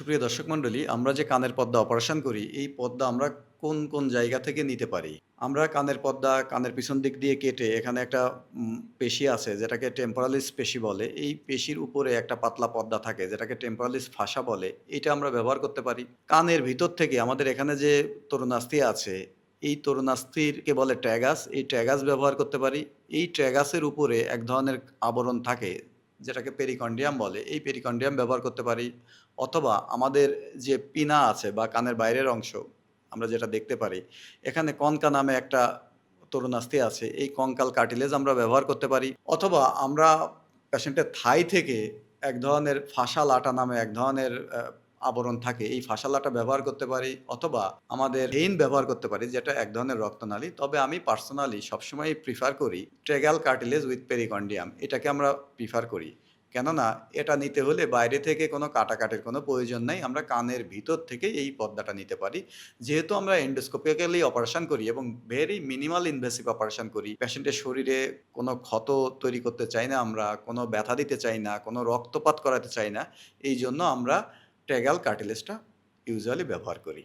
সুপ্রিয় দর্শক মণ্ডলী, আমরা যে কানের পর্দা অপারেশন করি, এই পর্দা আমরা কোন জায়গা থেকে নিতে পারি? আমরা কানের পর্দা কানের পিছন দিক দিয়ে কেটে এখানে একটা পেশি আছে যেটাকে টেম্পোরালিস পেশি বলে। এই পেশির উপরে একটা পাতলা পর্দা থাকে যেটাকে টেম্পোরালিস ফাসা বলে। এটা আমরা ব্যবহার করতে পারি। কানের ভিতর থেকে আমাদের এখানে যে তরুণাস্থি আছে, এই তরুণাস্থিকে বলে ট্র্যাগাস। এই ট্র্যাগাস ব্যবহার করতে পারি। এই ট্র্যাগাসের উপরে এক ধরনের আবরণ থাকে যেটাকে পেরিকন্ডিয়াম বলে। এই পেরিকন্ডিয়াম ব্যবহার করতে পারি। অথবা আমাদের যে পিনা আছে বা কানের বাইরের অংশ, আমরা যেটা দেখতে পারি, এখানে কনকা নামে একটা তরুণাস্থি আছে। এই কঙ্কাল কার্টিলেজ আমরা ব্যবহার করতে পারি। অথবা আমরা পেশেন্টের থাই থেকে এক ধরনের ফাশাল আটা নামে এক ধরনের আবরণ থাকে। এই ফাশাল আটা ব্যবহার করতে পারি। অথবা আমাদের ভেইন ব্যবহার করতে পারি যেটা এক ধরনের রক্তনালী। তবে আমি পার্সোনালি সবসময়ই প্রিফার করি ট্রেগাল কার্টিলেজ উইথ পেরিকন্ডিয়াম। এটাকে আমরা প্রিফার করি। কেননা এটা নিতে হলে বাইরে থেকে কোনো কাটাকাটির কোনো প্রয়োজন নাই। আমরা কানের ভিতর থেকেই এই পর্দাটা নিতে পারি। যেহেতু আমরা এন্ডোস্কোপিক্যালি অপারেশন করি এবং ভেরি মিনিমাল ইনভেসিভ অপারেশন করি। পেশেন্টের শরীরে কোনো ক্ষত তৈরি করতে চাই না আমরা, কোনো ব্যথা দিতে চাই না, কোনো রক্তপাত করাতে চাই না। এইজন্য আমরা ট্রেগাল কার্টিলেজটা ইউজুয়ালি ব্যবহার করি।